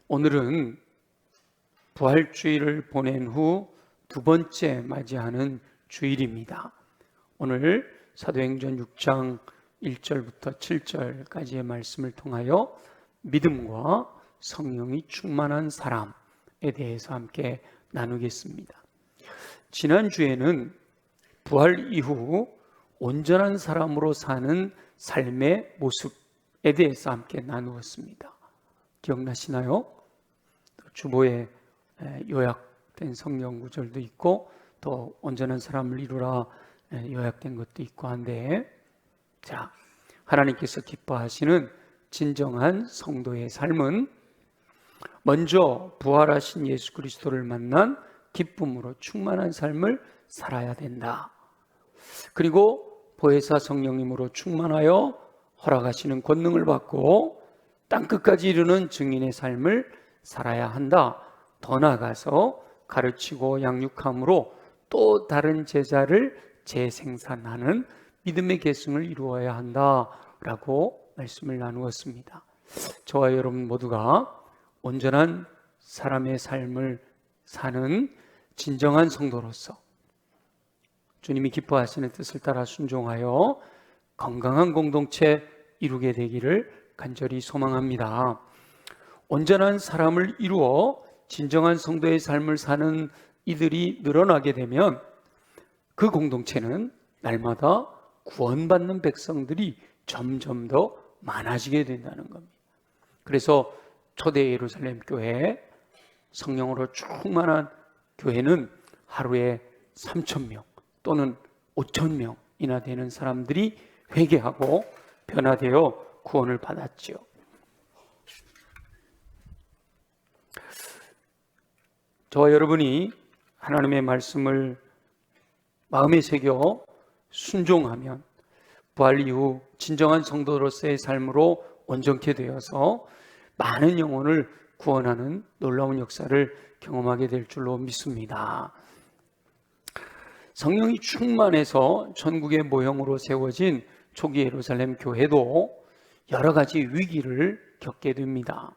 오늘은 부활주일을 보낸 후 두 번째 맞이하는 주일입니다. 오늘 사도행전 6장 1절부터 7절까지의 말씀을 통하여 믿음과 성령이 충만한 사람에 대해서 함께 나누겠습니다. 지난주에는 부활 이후 온전한 사람으로 사는 삶의 모습에 대해서 함께 나누었습니다. 기억나시나요? 주보에 요약된 성경 구절도 있고 또 온전한 사람을 이루라 요약된 것도 있고 한데, 자, 하나님께서 기뻐하시는 진정한 성도의 삶은 먼저 부활하신 예수 그리스도를 만난 기쁨으로 충만한 삶을 살아야 된다. 그리고 보혜사 성령님으로 충만하여 허락하시는 권능을 받고 땅끝까지 이르는 증인의 삶을 살아야 한다. 더 나아가서 가르치고 양육함으로 또 다른 제자를 재생산하는 믿음의 계승을 이루어야 한다라고 말씀을 나누었습니다. 저와 여러분 모두가 온전한 사람의 삶을 사는 진정한 성도로서 주님이 기뻐하시는 뜻을 따라 순종하여 건강한 공동체 이루게 되기를 간절히 소망합니다. 온전한 사람을 이루어 진정한 성도의 삶을 사는 이들이 늘어나게 되면 그 공동체는 날마다 구원받는 백성들이 점점 더 많아지게 된다는 겁니다. 그래서 초대 예루살렘 교회, 성령으로 충만한 교회는 하루에 3,000명 또는 5,000명이나 되는 사람들이 회개하고 변화되어 구원을 받았지요. 저와 여러분이 하나님의 말씀을 마음에 새겨 순종하면 부활 이후 진정한 성도로서의 삶으로 온전케 되어서 많은 영혼을 구원하는 놀라운 역사를 경험하게 될 줄로 믿습니다. 성령이 충만해서 천국의 모형으로 세워진 초기 예루살렘 교회도 여러 가지 위기를 겪게 됩니다.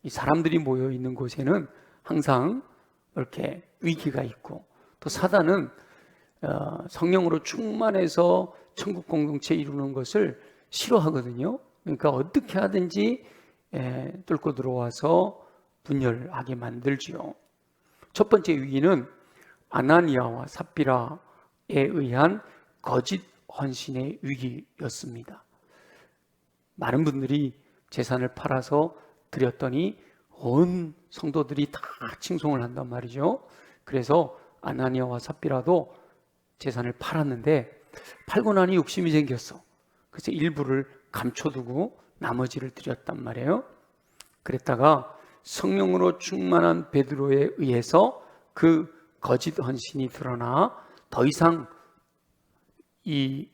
이 사람들이 모여 있는 곳에는 항상 이렇게 위기가 있고, 또 사단은 성령으로 충만해서 천국 공동체 이루는 것을 싫어하거든요. 그러니까 어떻게 하든지 뚫고 들어와서 분열하게 만들지요. 첫 번째 위기는 아나니아와 삽비라에 의한 거짓 헌신의 위기였습니다. 많은 분들이 재산을 팔아서 드렸더니 온 성도들이 다 칭송을 한단 말이죠. 그래서 아나니아와 삽비라도 재산을 팔았는데 팔고 나니 욕심이 생겼어. 그래서 일부를 감춰두고 나머지를 드렸단 말이에요. 그랬다가 성령으로 충만한 베드로에 의해서 그 거짓 헌신이 드러나 더 이상 이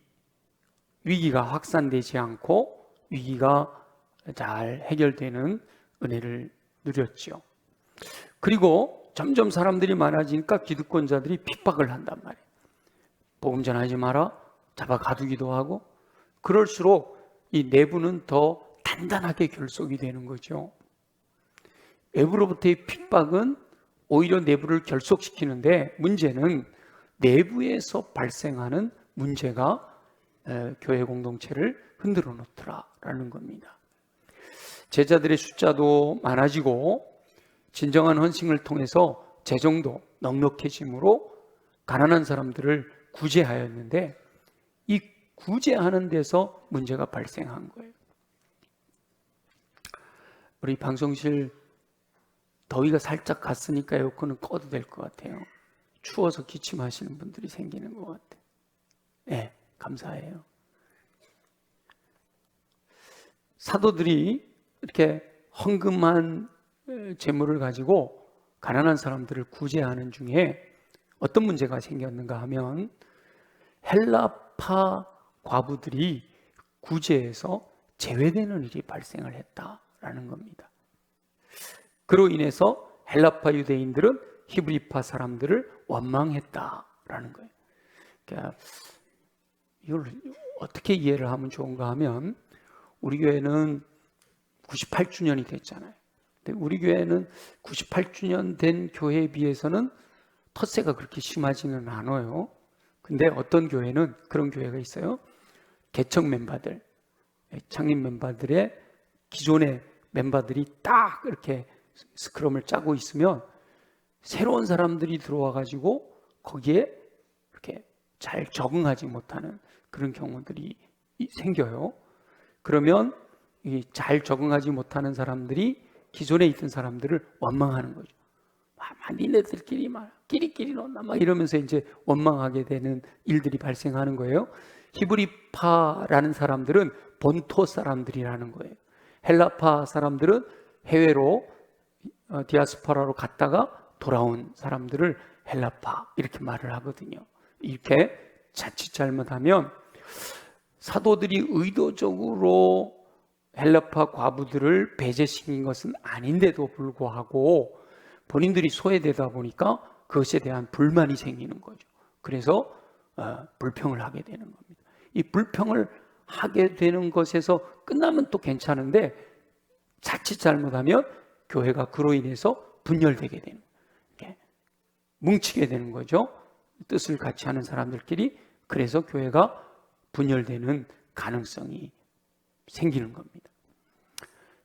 위기가 확산되지 않고 위기가 잘 해결되는 은혜를 누렸죠. 그리고 점점 사람들이 많아지니까 기득권자들이 핍박을 한단 말이에요. 복음 전하지 마라, 잡아 가두기도 하고. 그럴수록 이 내부는 더 단단하게 결속이 되는 거죠. 외부로부터의 핍박은 오히려 내부를 결속시키는데, 문제는 내부에서 발생하는 문제가 교회 공동체를 흔들어 놓더라라는 겁니다. 제자들의 숫자도 많아지고 진정한 헌신을 통해서 재정도 넉넉해짐으로 가난한 사람들을 구제하였는데, 이 구제하는 데서 문제가 발생한 거예요. 우리 방송실 더위가 살짝 갔으니까 에어컨은 꺼도 될 것 같아요. 추워서 기침하시는 분들이 생기는 것 같아요. 네, 감사해요. 사도들이 이렇게 헌금한 재물을 가지고 가난한 사람들을 구제하는 중에 어떤 문제가 생겼는가 하면 헬라파 과부들이 구제에서 제외되는 일이 발생을 했다라는 겁니다. 그로 인해서 헬라파 유대인들은 히브리파 사람들을 원망했다라는 거예요. 그러니까 이걸 어떻게 이해를 하면 좋은가 하면, 우리 교회는 98주년이 됐잖아요. 근데 우리 교회는 98주년 된 교회에 비해서는 텃세가 그렇게 심하지는 않아요. 근데 어떤 교회는 그런 교회가 있어요. 개척 멤버들, 창립 멤버들의 기존의 멤버들이 딱 이렇게 스크럼을 짜고 있으면 새로운 사람들이 들어와 가지고 거기에 이렇게 잘 적응하지 못하는 그런 경우들이 생겨요. 그러면 이 잘 적응하지 못하는 사람들이 기존에 있던 사람들을 원망하는 거죠. 니네들끼리 끼리끼리 논다 막 이러면서 이제 원망하게 되는 일들이 발생하는 거예요. 히브리파라는 사람들은 본토 사람들이라는 거예요. 헬라파 사람들은 해외로 디아스포라로 갔다가 돌아온 사람들을 헬라파 이렇게 말을 하거든요. 이렇게 자칫 잘못하면 사도들이 의도적으로 헬라파 과부들을 배제시킨 것은 아닌데도 불구하고 본인들이 소외되다 보니까 그것에 대한 불만이 생기는 거죠. 그래서 불평을 하게 되는 겁니다. 이 불평을 하게 되는 것에서 끝나면 또 괜찮은데 자칫 잘못하면 교회가 그로 인해서 분열되게 되는 거예요. 뭉치게 되는 거죠. 뜻을 같이 하는 사람들끼리. 그래서 교회가 분열되는 가능성이 생기는 겁니다.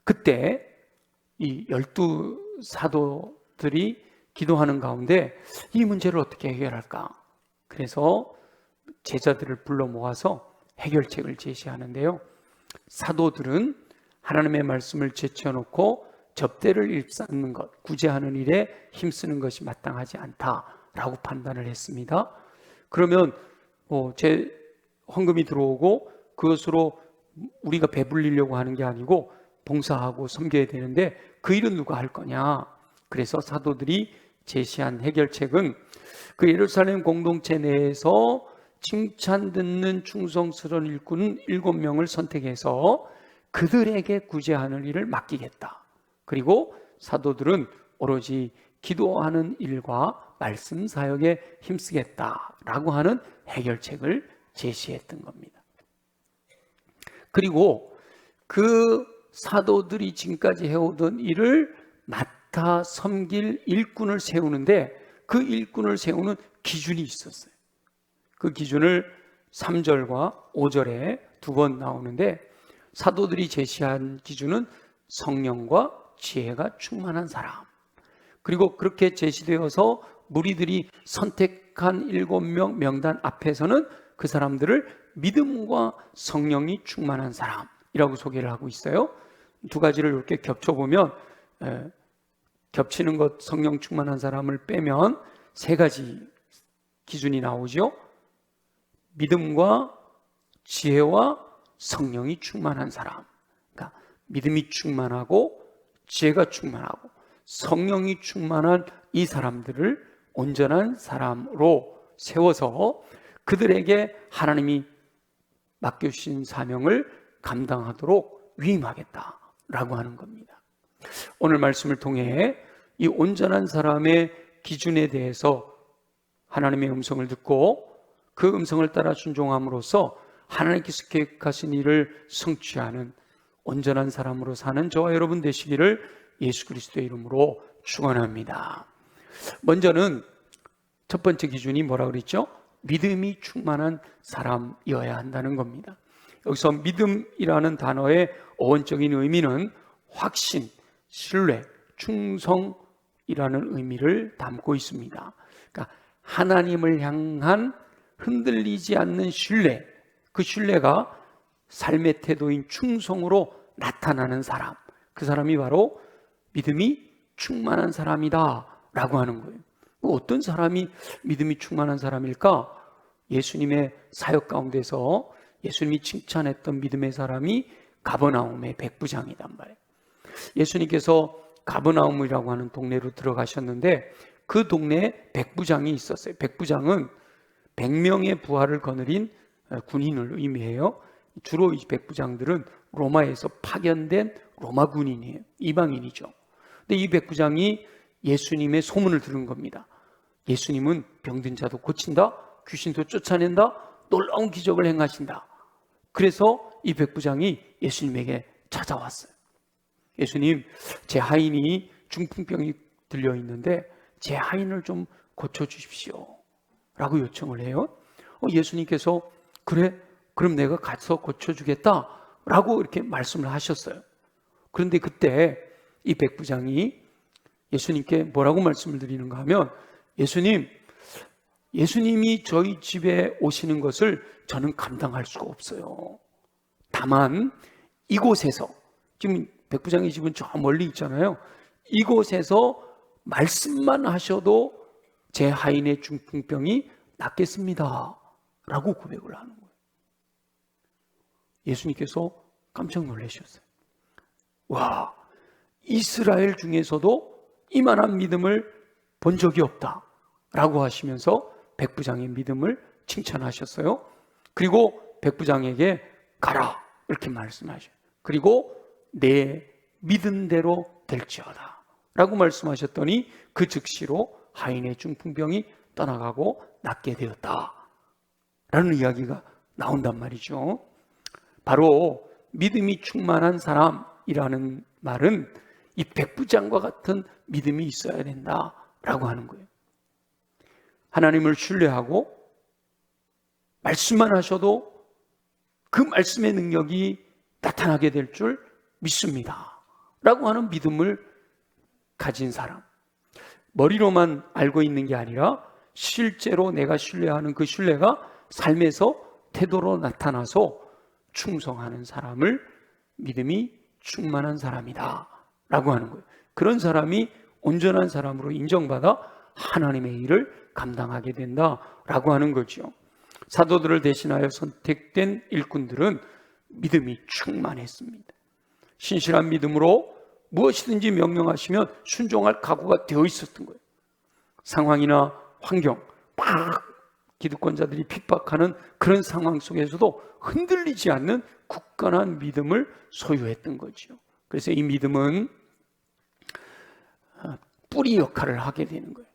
그때 이 12 사도들이 기도하는 가운데 이 문제를 어떻게 해결할까? 그래서 제자들을 불러 모아서 해결책을 제시하는데요. 사도들은 하나님의 말씀을 제쳐놓고 접대를 일삼는 것, 구제하는 일에 힘쓰는 것이 마땅하지 않다라고 판단을 했습니다. 그러면 제 헌금이 들어오고 그것으로 우리가 배불리려고 하는 게 아니고 봉사하고 섬겨야 되는데 그 일은 누가 할 거냐? 그래서 사도들이 제시한 해결책은 그 예루살렘 공동체 내에서 칭찬 듣는 충성스러운 일꾼 7명을 선택해서 그들에게 구제하는 일을 맡기겠다. 그리고 사도들은 오로지 기도하는 일과 말씀 사역에 힘쓰겠다라고 하는 해결책을 제시했던 겁니다. 그리고 그 사도들이 지금까지 해오던 일을 맡아 섬길 일꾼을 세우는데 그 일꾼을 세우는 기준이 있었어요. 그 기준을 3절과 5절에 두 번 나오는데 사도들이 제시한 기준은 성령과 지혜가 충만한 사람, 그리고 그렇게 제시되어서 무리들이 선택한 7명 명단 앞에서는 그 사람들을 믿음과 성령이 충만한 사람이라고 소개를 하고 있어요. 두 가지를 이렇게 겹쳐보면 겹치는 것, 성령 충만한 사람을 빼면 세 가지 기준이 나오죠. 믿음과 지혜와 성령이 충만한 사람, 그러니까 믿음이 충만하고 지혜가 충만하고 성령이 충만한 이 사람들을 온전한 사람으로 세워서 그들에게 하나님이 맡겨주신 사명을 감당하도록 위임하겠다라고 하는 겁니다. 오늘 말씀을 통해 이 온전한 사람의 기준에 대해서 하나님의 음성을 듣고 그 음성을 따라 순종함으로써 하나님께서 계획하신 일을 성취하는 온전한 사람으로 사는 저와 여러분 되시기를 예수 그리스도의 이름으로 축원합니다. 먼저는 첫 번째 기준이 뭐라고 그랬죠? 믿음이 충만한 사람이어야 한다는 겁니다. 여기서 믿음이라는 단어의 어원적인 의미는 확신, 신뢰, 충성이라는 의미를 담고 있습니다. 그러니까 하나님을 향한 흔들리지 않는 신뢰, 그 신뢰가 삶의 태도인 충성으로 나타나는 사람, 그 사람이 바로 믿음이 충만한 사람이다 라고 하는 거예요. 어떤 사람이 믿음이 충만한 사람일까? 예수님의 사역 가운데서 예수님이 칭찬했던 믿음의 사람이 가버나움의 백부장이란 말이에요. 예수님께서 가버나움이라고 하는 동네로 들어가셨는데 그 동네에 백부장이 있었어요. 백부장은 100명의 부하를 거느린 군인을 의미해요. 주로 이 백부장들은 로마에서 파견된 로마 군인이에요. 이방인이죠. 근데 이 백부장이 예수님의 소문을 들은 겁니다. 예수님은 병든 자도 고친다, 귀신도 쫓아낸다, 놀라운 기적을 행하신다. 그래서 이 백부장이 예수님에게 찾아왔어요. 예수님, 제 하인이 중풍병이 들려 있는데 제 하인을 좀 고쳐주십시오 라고 요청을 해요. 예수님께서 그래? 그럼 내가 가서 고쳐주겠다 라고 이렇게 말씀을 하셨어요. 그런데 그때 이 백부장이 예수님께 뭐라고 말씀을 드리는가 하면, 예수님이 저희 집에 오시는 것을 저는 감당할 수가 없어요. 다만 이곳에서, 지금 백부장의 집은 저 멀리 있잖아요. 이곳에서 말씀만 하셔도 제 하인의 중풍병이 낫겠습니다 라고 고백을 하는 거예요. 예수님께서 깜짝 놀라셨어요. 와, 이스라엘 중에서도 이만한 믿음을 본 적이 없다 라고 하시면서 백부장의 믿음을 칭찬하셨어요. 그리고 백부장에게 가라 이렇게 말씀하셔요. 그리고 내 믿은 대로 될지어다 라고 말씀하셨더니 그 즉시로 하인의 중풍병이 떠나가고 낫게 되었다 라는 이야기가 나온단 말이죠. 바로 믿음이 충만한 사람이라는 말은 이 백부장과 같은 믿음이 있어야 된다라고 하는 거예요. 하나님을 신뢰하고 말씀만 하셔도 그 말씀의 능력이 나타나게 될 줄 믿습니다 라고 하는 믿음을 가진 사람, 머리로만 알고 있는 게 아니라 실제로 내가 신뢰하는 그 신뢰가 삶에서 태도로 나타나서 충성하는 사람을 믿음이 충만한 사람이다 라고 하는 거예요. 그런 사람이 온전한 사람으로 인정받아 하나님의 일을 감당하게 된다라고 하는 거죠. 사도들을 대신하여 선택된 일꾼들은 믿음이 충만했습니다. 신실한 믿음으로 무엇이든지 명령하시면 순종할 각오가 되어 있었던 거예요. 상황이나 환경, 막 기득권자들이 핍박하는 그런 상황 속에서도 흔들리지 않는 굳건한 믿음을 소유했던 거죠. 그래서 이 믿음은 뿌리 역할을 하게 되는 거예요.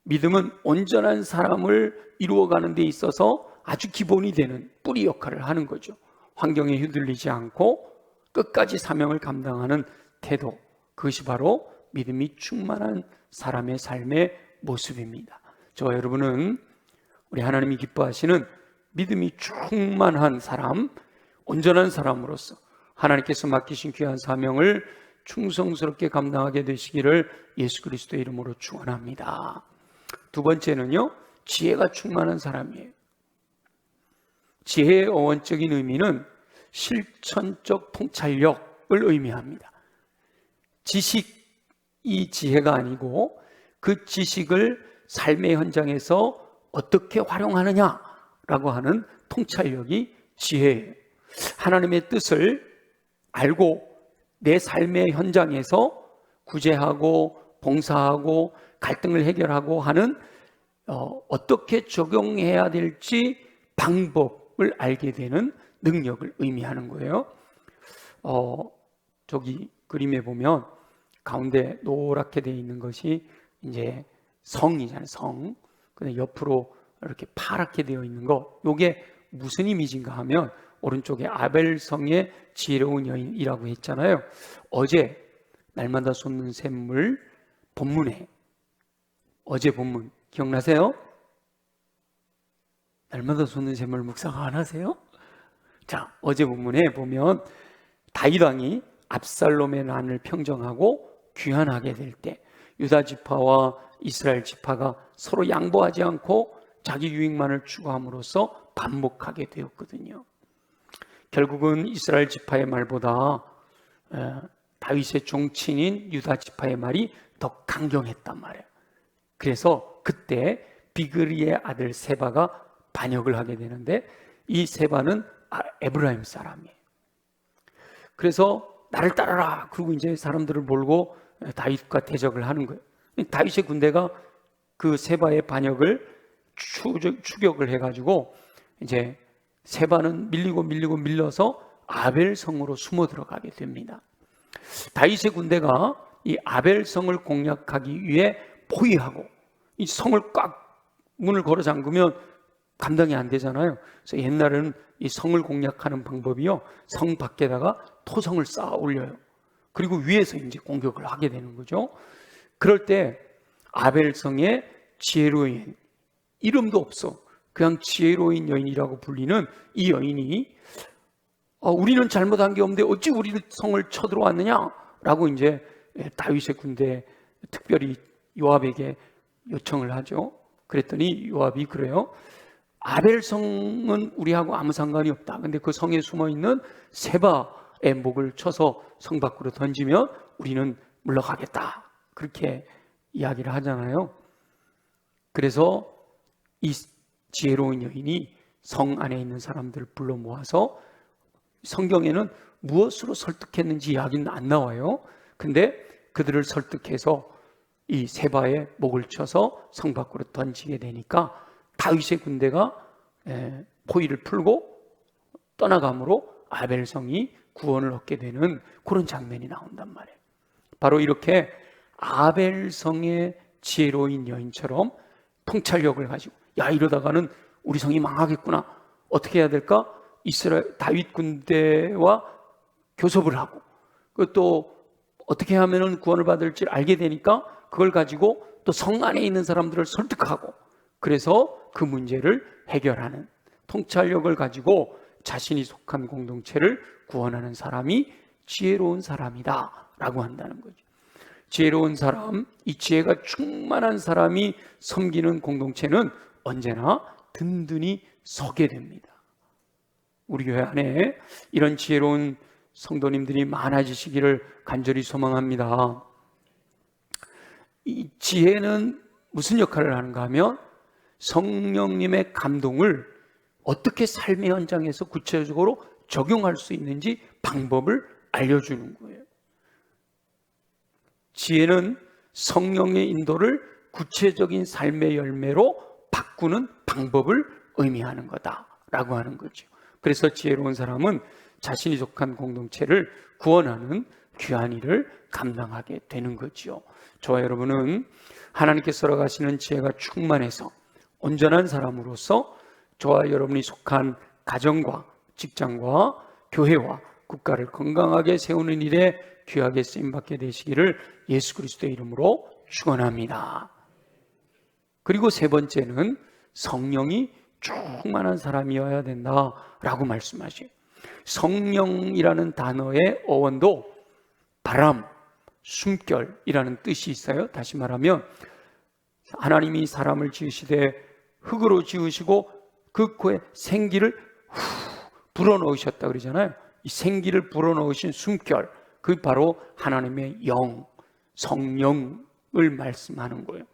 믿음은 온전한 사람을 이루어가는 데 있어서 아주 기본이 되는 뿌리 역할을 하는 거죠. 환경에 흔들리지 않고 끝까지 사명을 감당하는 태도, 그것이 바로 믿음이 충만한 사람의 삶의 모습입니다. 저와 여러분은 우리 하나님이 기뻐하시는 믿음이 충만한 사람, 온전한 사람으로서 하나님께서 맡기신 귀한 사명을 충성스럽게 감당하게 되시기를 예수 그리스도의 이름으로 축원합니다. 두 번째는요, 지혜가 충만한 사람이에요. 지혜의 어원적인 의미는 실천적 통찰력을 의미합니다. 지식이 지혜가 아니고 그 지식을 삶의 현장에서 어떻게 활용하느냐라고 하는 통찰력이 지혜예요. 하나님의 뜻을 알고 내 삶의 현장에서 구제하고 봉사하고 갈등을 해결하고 하는 어떻게 적용해야 될지 방법을 알게 되는 능력을 의미하는 거예요. 저기 그림에 보면 가운데 노랗게 되어 있는 것이 이제 성이잖아요. 성. 근데 옆으로 이렇게 파랗게 되어 있는 거, 이게 무슨 이미지인가 하면 오른쪽에 아벨성의 지혜로운 여인이라고 했잖아요. 어제 날마다 솟는 샘물 본문에, 어제 본문 기억나세요? 날마다 솟는 샘물 묵상 안 하세요? 자, 어제 본문에 보면 다윗 왕이 압살롬의 난을 평정하고 귀환하게 될 때 유다 지파와 이스라엘 지파가 서로 양보하지 않고 자기 유익만을 추구함으로써 반목하게 되었거든요. 결국은 이스라엘 지파의 말보다 다윗의 종친인 유다 지파의 말이 더 강경했단 말이에요. 그래서 그때 비그리의 아들 세바가 반역을 하게 되는데, 이 세바는 에브라임 사람이에요. 그래서 나를 따르라, 그리고 이제 사람들을 몰고 다윗과 대적을 하는 거예요. 다윗의 군대가 그 세바의 반역을 추격을 해가지고 이제 세바는 밀려서 아벨성으로 숨어 들어가게 됩니다. 다윗의 군대가 이 아벨성을 공략하기 위해 포위하고, 이 성을 꽉 문을 걸어 잠그면 감당이 안 되잖아요. 그래서 옛날에는 이 성을 공략하는 방법이요, 성 밖에다가 토성을 쌓아 올려요. 그리고 위에서 이제 공격을 하게 되는 거죠. 그럴 때 아벨성의 지혜로운, 이름도 없어, 그냥 지혜로운 여인이라고 불리는 이 여인이 우리는 잘못한 게 없는데 어찌 우리 성을 쳐들어왔느냐라고 이제 다윗의 군대, 특별히 요압에게 요청을 하죠. 그랬더니 요압이 그래요. 아벨성은 우리하고 아무 상관이 없다. 근데 그 성에 숨어있는 세바의 목을 쳐서 성 밖으로 던지면 우리는 물러가겠다. 그렇게 이야기를 하잖아요. 그래서 이 지혜로운 여인이 성 안에 있는 사람들을 불러 모아서, 성경에는 무엇으로 설득했는지 이야기는 안 나와요. 근데 그들을 설득해서 이 세바의 목을 쳐서 성 밖으로 던지게 되니까 다윗의 군대가 포위를 풀고 떠나감으로 아벨성이 구원을 얻게 되는 그런 장면이 나온단 말이에요. 바로 이렇게 아벨성의 지혜로운 여인처럼 통찰력을 가지고, 야, 이러다가는 우리 성이 망하겠구나, 어떻게 해야 될까? 이스라엘 다윗 군대와 교섭을 하고, 또 어떻게 하면 구원을 받을지 알게 되니까 그걸 가지고 또 성 안에 있는 사람들을 설득하고, 그래서 그 문제를 해결하는 통찰력을 가지고 자신이 속한 공동체를 구원하는 사람이 지혜로운 사람이다 라고 한다는 거죠. 지혜로운 사람, 이 지혜가 충만한 사람이 섬기는 공동체는 언제나 든든히 서게 됩니다. 우리 교회 안에 이런 지혜로운 성도님들이 많아지시기를 간절히 소망합니다. 이 지혜는 무슨 역할을 하는가 하면 성령님의 감동을 어떻게 삶의 현장에서 구체적으로 적용할 수 있는지 방법을 알려주는 거예요. 지혜는 성령의 인도를 구체적인 삶의 열매로 바꾸는 방법을 의미하는 거다라고 하는 거죠. 그래서 지혜로운 사람은 자신이 속한 공동체를 구원하는 귀한 일을 감당하게 되는 거죠. 저와 여러분은 하나님께서 허락하시는 지혜가 충만해서 온전한 사람으로서 저와 여러분이 속한 가정과 직장과 교회와 국가를 건강하게 세우는 일에 귀하게 쓰임받게 되시기를 예수 그리스도의 이름으로 축원합니다. 그리고 세 번째는 성령이 충만한 사람이어야 된다라고 말씀하셔요. 성령이라는 단어의 어원도 바람, 숨결이라는 뜻이 있어요. 다시 말하면 하나님이 사람을 지으시되 흙으로 지으시고 그 코에 생기를 불어넣으셨다 그러잖아요. 이 생기를 불어넣으신 숨결, 그게 바로 하나님의 영, 성령을 말씀하는 거예요.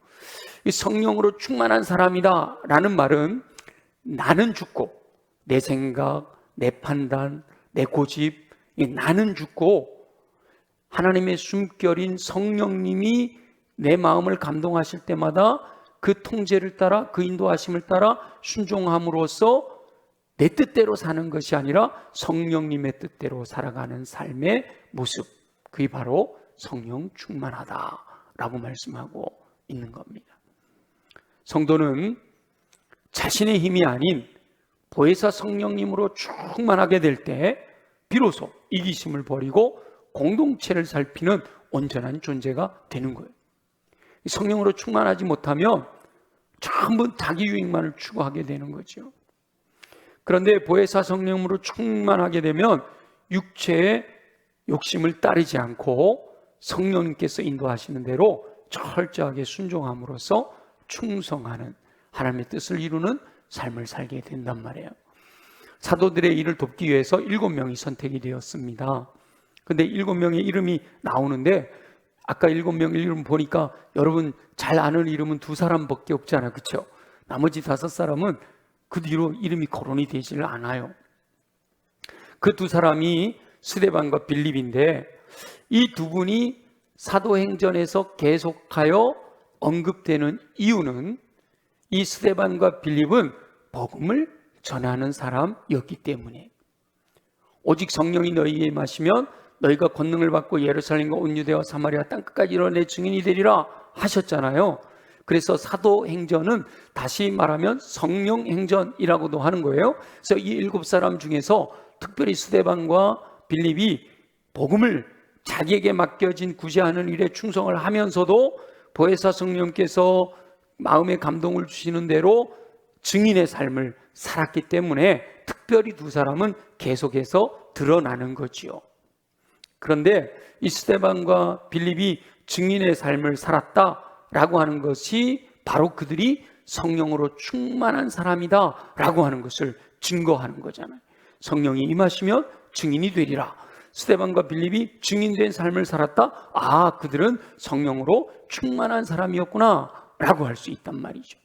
이 성령으로 충만한 사람이다 라는 말은 나는 죽고 내 생각, 내 판단, 내 고집, 나는 죽고 하나님의 숨결인 성령님이 내 마음을 감동하실 때마다 그 통제를 따라, 그 인도하심을 따라 순종함으로써 내 뜻대로 사는 것이 아니라 성령님의 뜻대로 살아가는 삶의 모습, 그게 바로 성령 충만하다라고 말씀하고 있는 겁니다. 성도는 자신의 힘이 아닌 보혜사 성령님으로 충만하게 될 때 비로소 이기심을 버리고 공동체를 살피는 온전한 존재가 되는 거예요. 성령으로 충만하지 못하면 전부 자기 유익만을 추구하게 되는 거죠. 그런데 보혜사 성령으로 충만하게 되면 육체의 욕심을 따르지 않고 성령님께서 인도하시는 대로 철저하게 순종함으로써 충성하는 하나님의 뜻을 이루는 삶을 살게 된단 말이에요. 사도들의 일을 돕기 위해서 7명이 선택이 되었습니다. 근데 7명의 이름이 나오는데 아까 7명 이름 보니까 여러분 잘 아는 이름은 2사람밖에 없잖아요. 그렇죠? 나머지 5사람은 그 뒤로 이름이 거론이 되지를 않아요. 그 2사람이 스데반과 빌립인데 이 2분이 사도행전에서 계속하여 언급되는 이유는 이 스데반과 빌립은 복음을 전하는 사람이었기 때문에, 오직 성령이 너희에게 임하시면 너희가 권능을 받고 예루살렘과 온 유대와 사마리아 땅끝까지 이르러 내 증인이 되리라 하셨잖아요. 그래서 사도행전은 다시 말하면 성령행전이라고도 하는 거예요. 그래서 이 7사람 중에서 특별히 스데반과 빌립이 복음을 자기에게 맡겨진 구제하는 일에 충성을 하면서도 보혜사 성령께서 마음의 감동을 주시는 대로 증인의 삶을 살았기 때문에 특별히 두 사람은 계속해서 드러나는 거지요. 그런데 이 스데반과 빌립이 증인의 삶을 살았다라고 하는 것이 바로 그들이 성령으로 충만한 사람이다 라고 하는 것을 증거하는 거잖아요. 성령이 임하시면 증인이 되리라. 스데반과 빌립이 증인된 삶을 살았다? 아, 그들은 성령으로 충만한 사람이었구나 라고 할 수 있단 말이죠.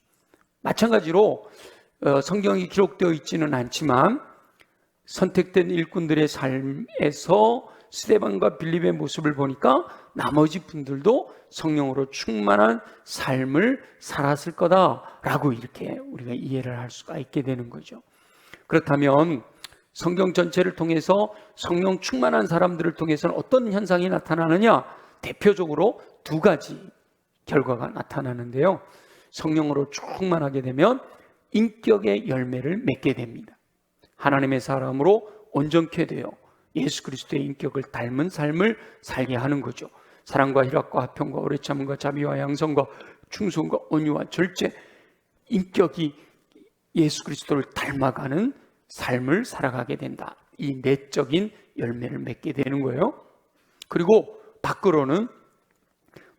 마찬가지로 성경이 기록되어 있지는 않지만 선택된 일꾼들의 삶에서 스데반과 빌립의 모습을 보니까 나머지 분들도 성령으로 충만한 삶을 살았을 거다라고 이렇게 우리가 이해를 할 수가 있게 되는 거죠. 그렇다면 성경 전체를 통해서 성령 충만한 사람들을 통해서는 어떤 현상이 나타나느냐? 대표적으로 두 가지 결과가 나타나는데요. 성령으로 충만하게 되면 인격의 열매를 맺게 됩니다. 하나님의 사람으로 온전케 되어 예수 그리스도의 인격을 닮은 삶을 살게 하는 거죠. 사랑과 희락과 화평과 오래 참음과 자비와 양성과 충성과 온유와 절제, 인격이 예수 그리스도를 닮아가는 삶을 살아가게 된다. 이 내적인 열매를 맺게 되는 거예요. 그리고 밖으로는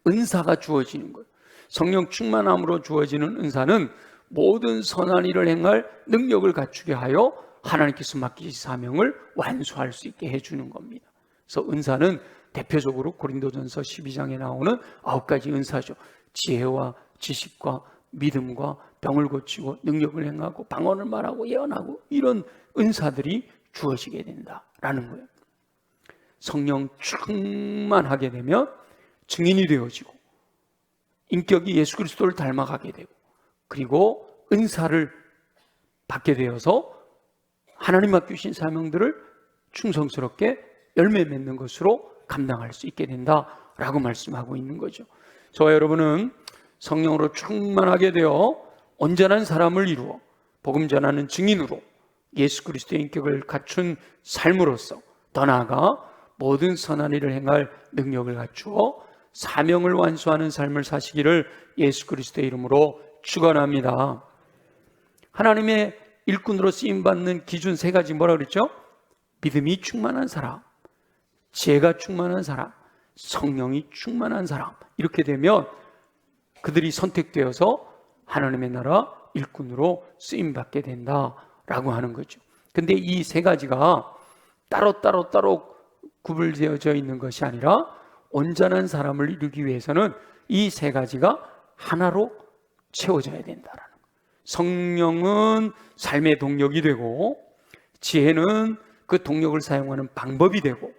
은사가 주어지는 거예요. 성령 충만함으로 주어지는 은사는 모든 선한 일을 행할 능력을 갖추게 하여 하나님께서 맡기신 사명을 완수할 수 있게 해주는 겁니다. 그래서 은사는 대표적으로 고린도전서 12장에 나오는 9가지 은사죠. 지혜와 지식과 믿음과 병을 고치고 능력을 행하고 방언을 말하고 예언하고 이런 은사들이 주어지게 된다라는 거예요. 성령 충만하게 되면 증인이 되어지고 인격이 예수 그리스도를 닮아가게 되고 그리고 은사를 받게 되어서 하나님 맡기신 사명들을 충성스럽게 열매 맺는 것으로 감당할 수 있게 된다라고 말씀하고 있는 거죠. 저와 여러분은 성령으로 충만하게 되어 온전한 사람을 이루어 복음 전하는 증인으로 예수 그리스도의 인격을 갖춘 삶으로서 더 나아가 모든 선한 일을 행할 능력을 갖추어 사명을 완수하는 삶을 사시기를 예수 그리스도의 이름으로 축원합니다. 하나님의 일꾼으로 쓰임받는 기준 세 가지 뭐라 그랬죠? 믿음이 충만한 사람, 지혜가 충만한 사람, 성령이 충만한 사람. 이렇게 되면 그들이 선택되어서 하나님의 나라 일꾼으로 쓰임받게 된다라고 하는 거죠. 근데 이 세 가지가 따로 구분되어져 있는 것이 아니라 온전한 사람을 이루기 위해서는 이 세 가지가 하나로 채워져야 된다라는 거예요. 성령은 삶의 동력이 되고 지혜는 그 동력을 사용하는 방법이 되고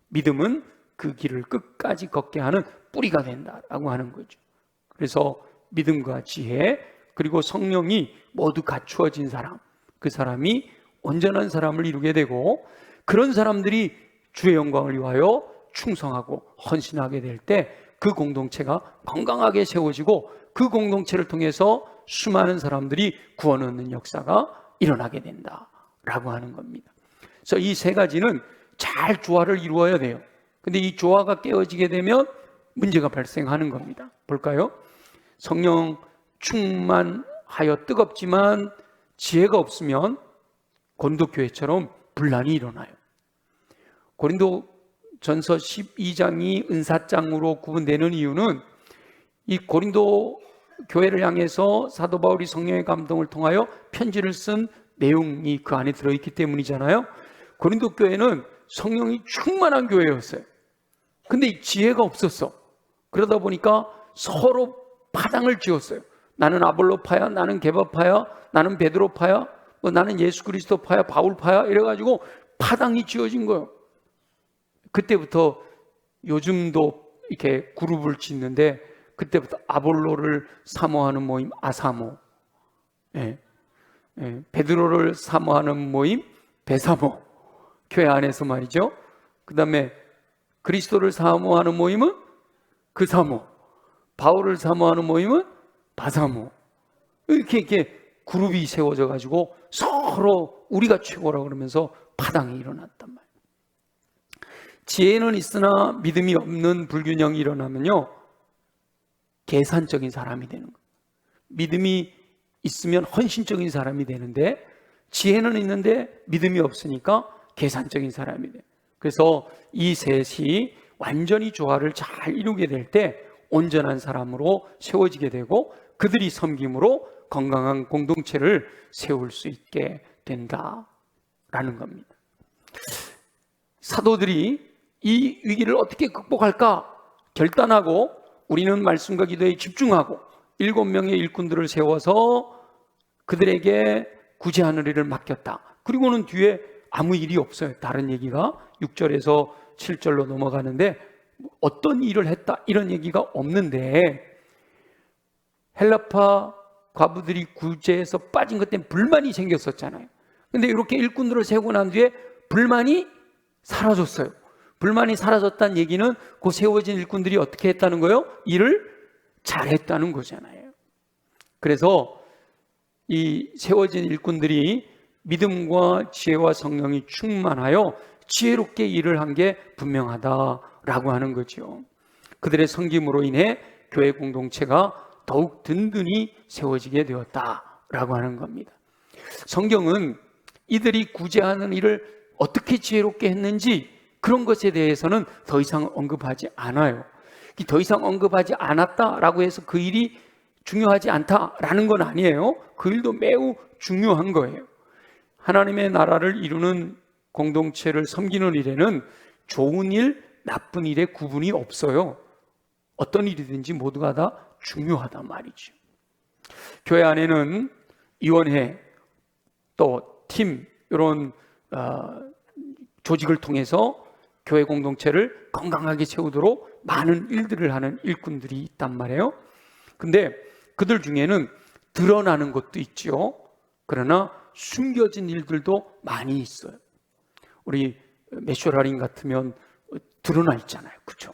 믿음은 그 길을 끝까지 걷게 하는 뿌리가 된다라고 하는 거죠. 그래서 믿음과 지혜 그리고 성령이 모두 갖추어진 사람, 그 사람이 온전한 사람을 이루게 되고 그런 사람들이 주의 영광을 위하여 충성하고 헌신하게 될 때 그 공동체가 건강하게 세워지고 그 공동체를 통해서 수많은 사람들이 구원 얻는 역사가 일어나게 된다라고 하는 겁니다. 그래서 이 세 가지는 잘 조화를 이루어야 돼요. 근데 이 조화가 깨어지게 되면 문제가 발생하는 겁니다. 볼까요? 성령 충만하여 뜨겁지만 지혜가 없으면 고린도 교회처럼 분란이 일어나요. 고린도 전서 12장이 은사장으로 구분되는 이유는 이 고린도 교회를 향해서 사도 바울이 성령의 감동을 통하여 편지를 쓴 내용이 그 안에 들어있기 때문이잖아요. 고린도 교회는 성령이 충만한 교회였어요. 근데 지혜가 없었어. 그러다 보니까 서로 파당을 지었어요. 나는 아볼로파야, 나는 게바파야, 나는 베드로파야, 나는 예수 그리스도파야, 바울파야 이래가지고 파당이 지어진 거예요. 그때부터 요즘도 이렇게 그룹을 짓는데 그때부터 아볼로를 사모하는 모임 아사모, 베드로를 사모하는 모임 베사모, 교회 안에서 말이죠. 그 다음에 그리스도를 사모하는 모임은 그사모, 바울을 사모하는 모임은 바사모. 이렇게 그룹이 세워져 가지고 서로 우리가 최고라고 그러면서 파당이 일어났단 말이에요. 지혜는 있으나 믿음이 없는 불균형이 일어나면요, 계산적인 사람이 되는 거예요. 믿음이 있으면 헌신적인 사람이 되는데, 지혜는 있는데 믿음이 없으니까 계산적인 사람이 돼요. 그래서 이 셋이 완전히 조화를 잘 이루게 될 때 온전한 사람으로 세워지게 되고, 그들이 섬김으로 건강한 공동체를 세울 수 있게 된다라는 겁니다. 사도들이 이 위기를 어떻게 극복할까 결단하고, 우리는 말씀과 기도에 집중하고 7명의 일꾼들을 세워서 그들에게 구제하는 일을 맡겼다. 그리고는 뒤에 아무 일이 없어요. 다른 얘기가 6절에서 7절로 넘어가는데 어떤 일을 했다 이런 얘기가 없는데, 헬라파 과부들이 구제해서 빠진 것 때문에 불만이 생겼었잖아요. 근데 이렇게 일꾼들을 세우고 난 뒤에 불만이 사라졌어요. 불만이 사라졌다는 얘기는 그 세워진 일꾼들이 어떻게 했다는 거예요? 일을 잘했다는 거잖아요. 그래서 이 세워진 일꾼들이 믿음과 지혜와 성령이 충만하여 지혜롭게 일을 한 게 분명하다라고 하는 거죠. 그들의 섬김으로 인해 교회 공동체가 더욱 든든히 세워지게 되었다라고 하는 겁니다. 성경은 이들이 구제하는 일을 어떻게 지혜롭게 했는지 그런 것에 대해서는 더 이상 언급하지 않아요. 더 이상 언급하지 않았다라고 해서 그 일이 중요하지 않다라는 건 아니에요. 그 일도 매우 중요한 거예요. 하나님의 나라를 이루는 공동체를 섬기는 일에는 좋은 일, 나쁜 일의 구분이 없어요. 어떤 일이든지 모두가 다 중요하단 말이죠. 교회 안에는 위원회, 또 팀, 이런 조직을 통해서 교회 공동체를 건강하게 세우도록 많은 일들을 하는 일꾼들이 있단 말이에요. 근데 그들 중에는 드러나는 것도 있죠. 그러나 숨겨진 일들도 많이 있어요. 우리 메쇼라림 같으면 드러나 있잖아요. 그죠?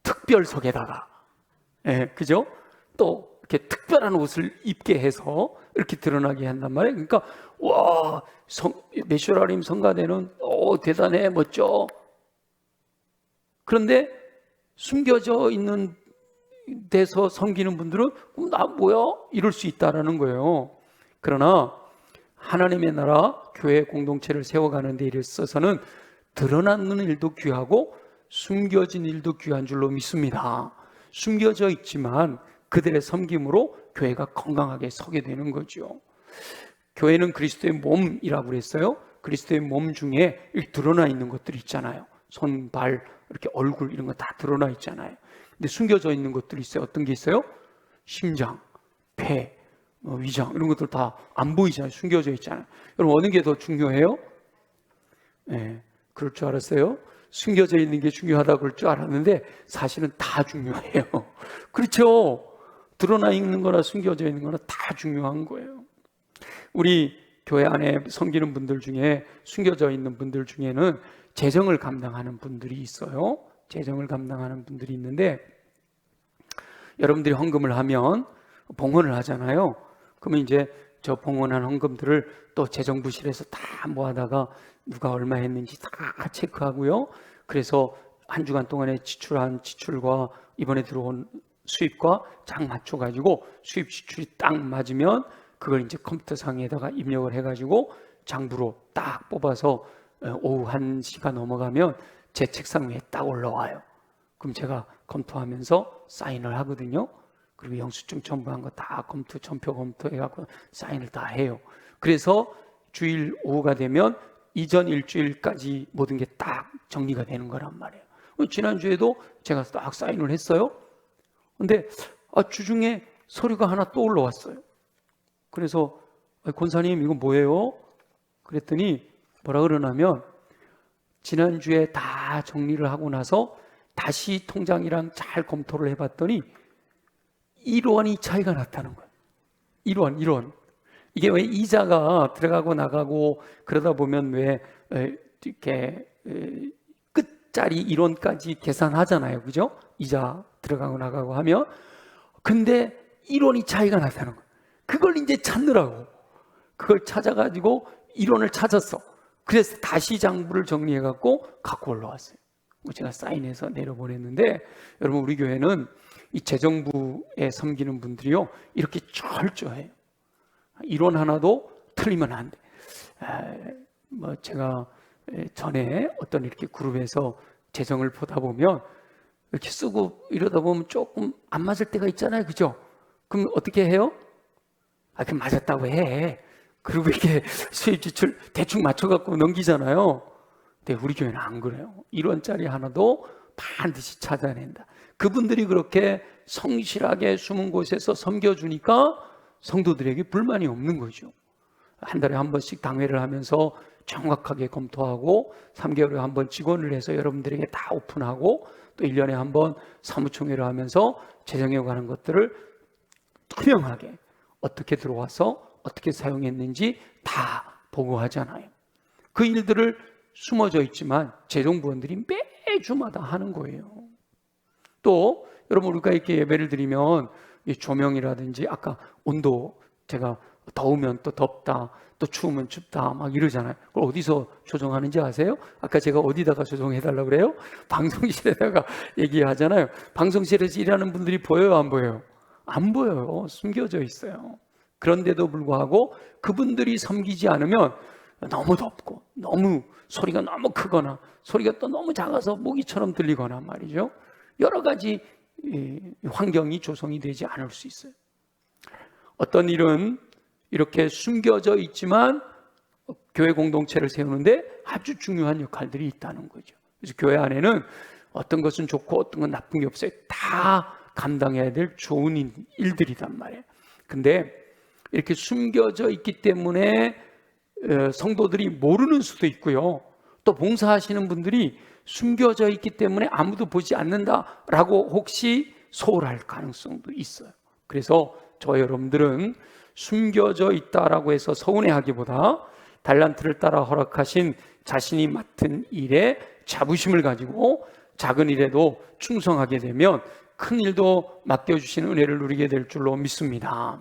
특별석에다가, 그죠? 또 이렇게 특별한 옷을 입게 해서 이렇게 드러나게 한단 말이에요. 그러니까, 와, 메쇼라림 성가대는, 대단해, 멋져. 그런데 숨겨져 있는 데서 섬기는 분들은, 나 뭐야? 이럴 수 있다라는 거예요. 그러나 하나님의 나라, 교회 공동체를 세워가는 데 있어서는 드러나는 일도 귀하고 숨겨진 일도 귀한 줄로 믿습니다. 숨겨져 있지만 그들의 섬김으로 교회가 건강하게 서게 되는 거죠. 교회는 그리스도의 몸이라고 그랬어요. 그리스도의 몸 중에 드러나 있는 것들이 있잖아요. 손, 발, 이렇게 얼굴 이런 거 다 드러나 있잖아요. 근데 숨겨져 있는 것들이 있어요. 어떤 게 있어요? 심장, 폐, 위장 이런 것들 다 안 보이잖아요. 숨겨져 있잖아요. 여러분 어느 게 더 중요해요? 그럴 줄 알았어요. 숨겨져 있는 게 중요하다고 그럴 줄 알았는데 사실은 다 중요해요. 그렇죠? 드러나 있는 거나 숨겨져 있는 거나 다 중요한 거예요. 우리 교회 안에 섬기는 분들 중에 숨겨져 있는 분들 중에는 재정을 감당하는 분들이 있어요. 재정을 감당하는 분들이 있는데, 여러분들이 헌금을 하면 봉헌을 하잖아요. 그러면 이제 저 봉헌한 헌금들을 또 재정부실에서 다 모아다가 누가 얼마 했는지 다 체크하고요. 그래서 한 주간 동안에 지출한 지출과 이번에 들어온 수입과 딱 맞춰가지고 수입 지출이 딱 맞으면 그걸 이제 컴퓨터상에다가 입력을 해가지고 장부로 딱 뽑아서 오후 1시가 넘어가면 제 책상 위에 딱 올라와요. 그럼 제가 검토하면서 사인을 하거든요. 그리고 영수증 첨부한 거 다 전표 검토해갖고 사인을 다 해요. 그래서 주일 오후가 되면 이전 일주일까지 모든 게 딱 정리가 되는 거란 말이에요. 지난주에도 제가 딱 사인을 했어요. 근데 주중에 서류가 하나 또 올라왔어요. 그래서 권사님 이거 뭐예요? 그랬더니 뭐라 그러냐면 지난주에 다 정리를 하고 나서 다시 통장이랑 잘 검토를 해봤더니 1원이 차이가 났다는 거예요. 1원. 이게 왜 이자가 들어가고 나가고 그러다 보면 왜 이렇게 끝자리 1원까지 계산하잖아요. 그죠? 이자 들어가고 나가고 하면. 근데 1원이 차이가 났다는 거예요. 그걸 이제 찾느라고. 그걸 찾아가지고 1원을 찾았어. 그래서 다시 장부를 정리해 갖고 올라왔어요. 제가 사인해서 내려보냈는데, 여러분 우리 교회는 이 재정부에 섬기는 분들이요 이렇게 철저해요. 이론 하나도 틀리면 안 돼. 제가 전에 어떤 이렇게 그룹에서 재정을 보다 보면 이렇게 쓰고 이러다 보면 조금 안 맞을 때가 있잖아요, 그죠? 그럼 어떻게 해요? 그럼 맞았다고 해. 그리고 이렇게 수입 지출 대충 맞춰갖고 넘기잖아요. 근데 우리 교회는 안 그래요. 1원짜리 하나도 반드시 찾아낸다. 그분들이 그렇게 성실하게 숨은 곳에서 섬겨주니까 성도들에게 불만이 없는 거죠. 한 달에 한 번씩 당회를 하면서 정확하게 검토하고 3개월에 한 번 직원을 해서 여러분들에게 다 오픈하고 또 1년에 한 번 사무총회를 하면서 재정에 관한 것들을 투명하게 어떻게 들어와서 어떻게 사용했는지 다 보고하잖아요. 그 일들을 숨어져 있지만 재정부원들이 매주마다 하는 거예요. 또 여러분 우리가 이렇게 예배를 드리면 조명이라든지 아까 온도, 제가 더우면 또 덥다, 또 추우면 춥다 막 이러잖아요. 그걸 어디서 조정하는지 아세요? 아까 제가 어디다가 조정해달라고 그래요? 방송실에다가 얘기하잖아요. 방송실에서 일하는 분들이 보여요, 안 보여요? 안 보여요. 숨겨져 있어요. 그런데도 불구하고 그분들이 섬기지 않으면 너무 덥고 소리가 너무 크거나 소리가 또 너무 작아서 모기처럼 들리거나 말이죠. 여러 가지 환경이 조성이 되지 않을 수 있어요. 어떤 일은 이렇게 숨겨져 있지만 교회 공동체를 세우는데 아주 중요한 역할들이 있다는 거죠. 그래서 교회 안에는 어떤 것은 좋고 어떤 건 나쁜 게 없어요. 다 감당해야 될 좋은 일들이란 말이에요. 근데 이렇게 숨겨져 있기 때문에 성도들이 모르는 수도 있고요. 또 봉사하시는 분들이 숨겨져 있기 때문에 아무도 보지 않는다라고 혹시 소홀할 가능성도 있어요. 그래서 저와 여러분들은 숨겨져 있다라고 해서 서운해하기보다 달란트를 따라 허락하신 자신이 맡은 일에 자부심을 가지고 작은 일에도 충성하게 되면 큰 일도 맡겨주시는 은혜를 누리게 될 줄로 믿습니다.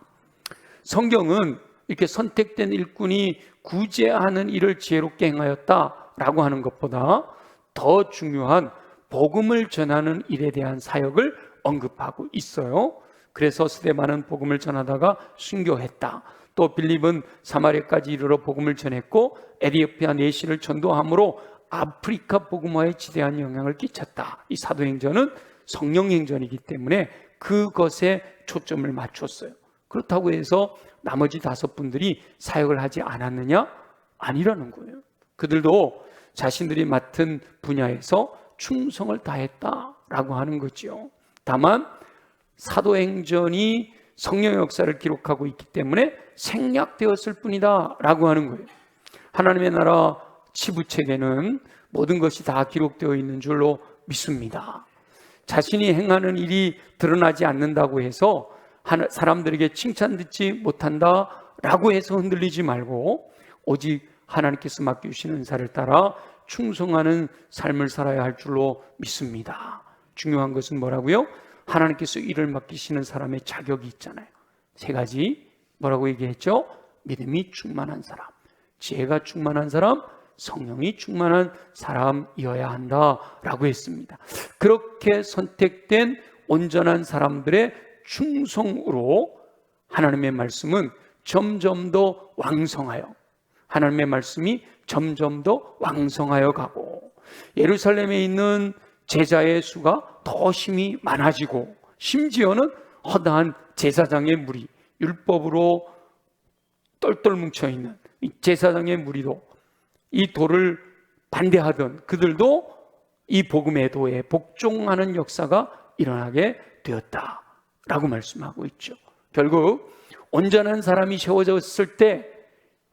성경은 이렇게 선택된 일꾼이 구제하는 일을 지혜롭게 행하였다라고 하는 것보다 더 중요한 복음을 전하는 일에 대한 사역을 언급하고 있어요. 그래서 스데반은 복음을 전하다가 순교했다. 또 빌립은 사마리아까지 이르러 복음을 전했고 에티오피아 내시를 전도함으로 아프리카 복음화에 지대한 영향을 끼쳤다. 이 사도행전은 성령행전이기 때문에 그것에 초점을 맞췄어요. 그렇다고 해서 나머지 5분들이 사역을 하지 않았느냐? 아니라는 거예요. 그들도 자신들이 맡은 분야에서 충성을 다했다라고 하는 거죠. 다만 사도행전이 성령의 역사를 기록하고 있기 때문에 생략되었을 뿐이다 라고 하는 거예요. 하나님의 나라 치부책에는 모든 것이 다 기록되어 있는 줄로 믿습니다. 자신이 행하는 일이 드러나지 않는다고 해서 사람들에게 칭찬 듣지 못한다라고 해서 흔들리지 말고 오직 하나님께서 맡겨주시는 은사를 따라 충성하는 삶을 살아야 할 줄로 믿습니다. 중요한 것은 뭐라고요? 하나님께서 일을 맡기시는 사람의 자격이 있잖아요. 3가지 뭐라고 얘기했죠? 믿음이 충만한 사람, 지혜가 충만한 사람, 성령이 충만한 사람이어야 한다라고 했습니다. 그렇게 선택된 온전한 사람들의 충성으로 하나님의 말씀은 점점 더 왕성하여, 하나님의 말씀이 점점 더 왕성하여 가고 예루살렘에 있는 제자의 수가 더 힘이 많아지고 심지어는 허다한 제사장의 무리, 율법으로 똘똘 뭉쳐있는 이 제사장의 무리도 이 도를 반대하던 그들도 이 복음의 도에 복종하는 역사가 일어나게 되었다라고 말씀하고 있죠. 결국 온전한 사람이 세워졌을 때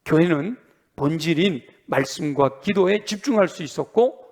교회는 본질인 말씀과 기도에 집중할 수 있었고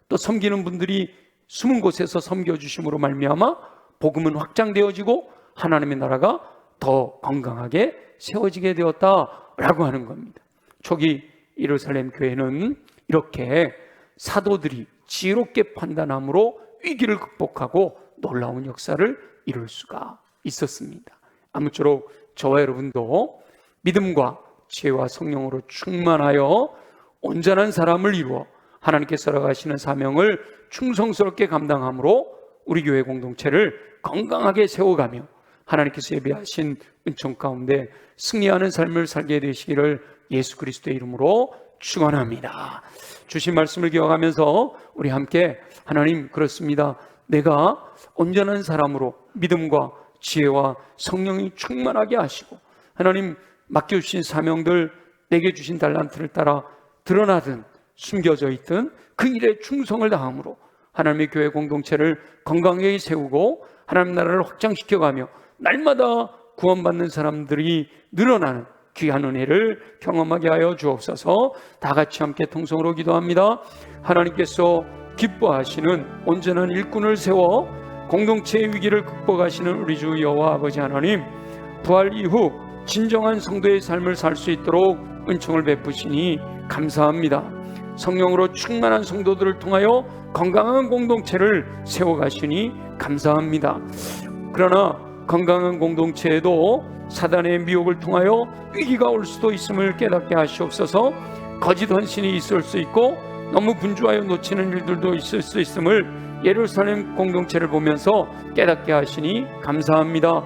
또 섬기는 분들이 숨은 곳에서 섬겨주심으로 말미암아 복음은 확장되어지고 하나님의 나라가 더 건강하게 세워지게 되었다라고 하는 겁니다. 초기 예루살렘 교회는 이렇게 사도들이 지혜롭게 판단함으로 위기를 극복하고 놀라운 역사를 이룰 수가 있었습니다. 아무쪼록 저와 여러분도 믿음과 지혜와 성령으로 충만하여 온전한 사람을 이루어 하나님께서 허락하시는 사명을 충성스럽게 감당함으로 우리 교회 공동체를 건강하게 세워가며 하나님께서 예비하신 은총 가운데 승리하는 삶을 살게 되시기를 예수 그리스도의 이름으로 축원합니다. 주신 말씀을 기억하면서 우리 함께 하나님, 그렇습니다. 내가 온전한 사람으로 믿음과 지혜와 성령이 충만하게 하시고 하나님 맡겨주신 사명들, 내게 주신 달란트를 따라 드러나든 숨겨져 있든 그 일에 충성을 다함으로 하나님의 교회 공동체를 건강하게 세우고 하나님 나라를 확장시켜가며 날마다 구원받는 사람들이 늘어나는 귀한 은혜를 경험하게 하여 주옵소서. 다 같이 함께 통성으로 기도합니다. 하나님께서 기뻐하시는 온전한 일꾼을 세워 공동체의 위기를 극복하시는 우리 주 여호와 아버지 하나님, 부활 이후 진정한 성도의 삶을 살 수 있도록 은총을 베푸시니 감사합니다. 성령으로 충만한 성도들을 통하여 건강한 공동체를 세워가시니 감사합니다. 그러나 건강한 공동체에도 사단의 미혹을 통하여 위기가 올 수도 있음을 깨닫게 하시옵소서. 거짓 헌신이 있을 수 있고 너무 분주하여 놓치는 일들도 있을 수 있음을 예루살렘 공동체를 보면서 깨닫게 하시니 감사합니다.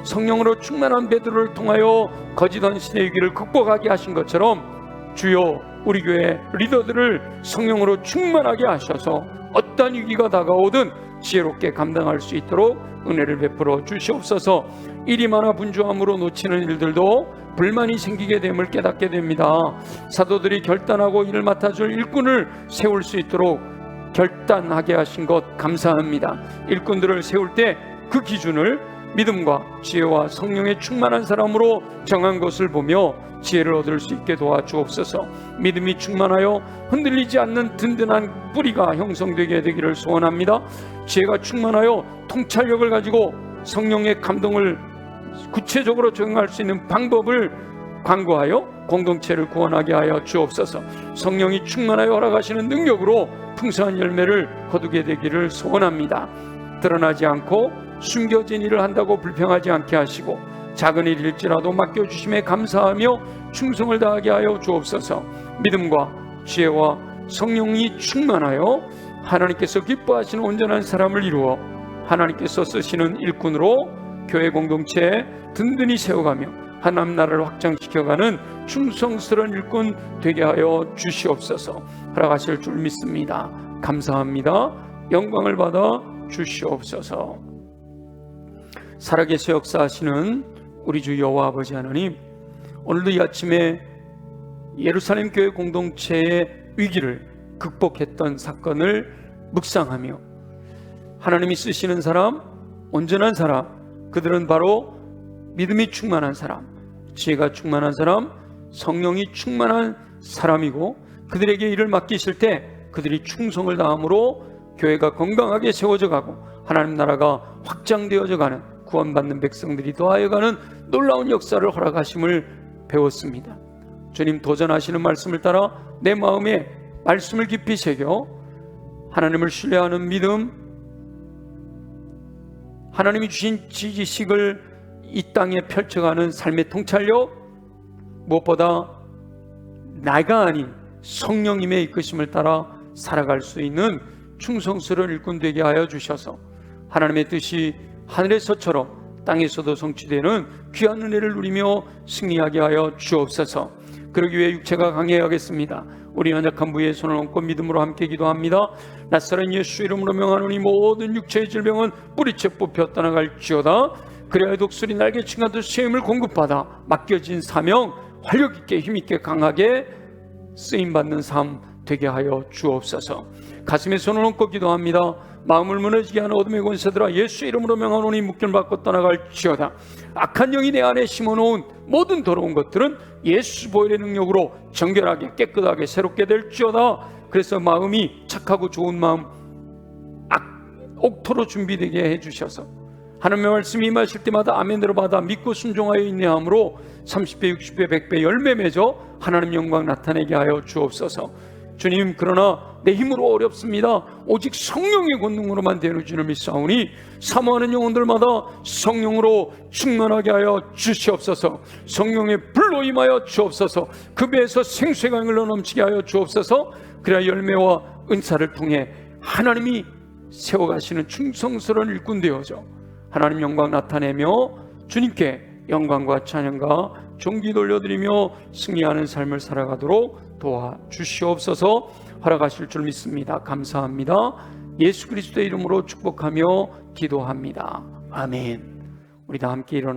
성령으로 충만한 베드로를 통하여 거짓 헌신의 위기를 극복하게 하신 것처럼 주여 우리 교회 리더들을 성령으로 충만하게 하셔서 어떠한 위기가 다가오든 지혜롭게 감당할 수 있도록 은혜를 베풀어 주시옵소서. 일이 많아 분주함으로 놓치는 일들도 불만이 생기게 됨을 깨닫게 됩니다. 사도들이 결단하고 일을 맡아줄 일꾼을 세울 수 있도록 결단하게 하신 것 감사합니다. 일꾼들을 세울 때 그 기준을 믿음과 지혜와 성령의 충만한 사람으로 정한 것을 보며 지혜를 얻을 수 있게 도와주옵소서. 믿음이 충만하여 흔들리지 않는 든든한 뿌리가 형성되게 되기를 소원합니다. 지혜가 충만하여 통찰력을 가지고 성령의 감동을 구체적으로 적용할 수 있는 방법을 강구하여 공동체를 구원하게 하여 주옵소서. 성령이 충만하여 허락하시는 능력으로 풍성한 열매를 거두게 되기를 소원합니다. 드러나지 않고 숨겨진 일을 한다고 불평하지 않게 하시고 작은 일일지라도 맡겨주심에 감사하며 충성을 다하게 하여 주옵소서. 믿음과 지혜와 성령이 충만하여 하나님께서 기뻐하시는 온전한 사람을 이루어 하나님께서 쓰시는 일꾼으로 교회 공동체에 든든히 세워가며 하나님 나라를 확장시켜가는 충성스러운 일꾼 되게 하여 주시옵소서. 허락하실 줄 믿습니다. 감사합니다. 영광을 받아 주시옵소서. 살아계셔 역사하시는 우리 주 여호와 아버지 하나님, 오늘도 이 아침에 예루살렘 교회 공동체의 위기를 극복했던 사건을 묵상하며 하나님이 쓰시는 사람, 온전한 사람, 그들은 바로 믿음이 충만한 사람, 지혜가 충만한 사람, 성령이 충만한 사람이고 그들에게 일을 맡기실 때 그들이 충성을 다함으로 교회가 건강하게 세워져 가고 하나님 나라가 확장되어져 가는, 구원받는 백성들이 더하여가는 놀라운 역사를 허락하심을 배웠습니다. 주님 도전하시는 말씀을 따라 내 마음에 말씀을 깊이 새겨 하나님을 신뢰하는 믿음, 하나님이 주신 지식을 이 땅에 펼쳐가는 삶의 통찰력, 무엇보다 나가 아닌 성령님의 이끄심을 따라 살아갈 수 있는 충성스러운 일꾼 되게 하여 주셔서 하나님의 뜻이 하늘에서처럼 땅에서도 성취되는 귀한 은혜를 누리며 승리하게 하여 주옵소서. 그러기 위해 육체가 강해야겠습니다. 우리 연약한 부위에 손을 얹고 믿음으로 함께 기도합니다. 낯설은 예수 이름으로 명하노니 모든 육체의 질병은 뿌리째 뽑혀 떠나갈지어다. 그래야 독수리 날개친 같은 수임을 공급받아 맡겨진 사명 활력 있게 힘 있게 강하게 쓰임받는 삶 되게 하여 주옵소서. 가슴에 손을 얹고 기도합니다. 마음을 무너지게 하는 어둠의 권세들아 예수 이름으로 명하노니 묶임 받고 떠나갈지어다. 악한 영이 내 안에 심어놓은 모든 더러운 것들은 예수 보혈의 능력으로 정결하게 깨끗하게 새롭게 될지어다. 그래서 마음이 착하고 좋은 마음 옥토로 준비되게 해주셔서 하나님의 말씀이 임하실 때마다 아멘으로 받아 믿고 순종하여 인내함으로 30배 60배 100배 열매 맺어 하나님 영광 나타내게 하여 주옵소서. 주님, 그러나 내 힘으로 어렵습니다. 오직 성령의 권능으로만 되는 주를 믿사오니 사모하는 영혼들마다 성령으로 충만하게 하여 주시옵소서. 성령의 불로 임하여 주옵소서. 그 배에서 생수의 강을 넘치게 하여 주옵소서. 그래야 열매와 은사를 통해 하나님이 세워가시는 충성스러운 일꾼 되어져 하나님 영광 나타내며 주님께 영광과 찬양과 존귀 돌려드리며 승리하는 삶을 살아가도록 도와주시옵소서. 허락하실 줄 믿습니다. 감사합니다. 예수 그리스도의 이름으로 축복하며 기도합니다. 아멘. 우리 다 함께 일어나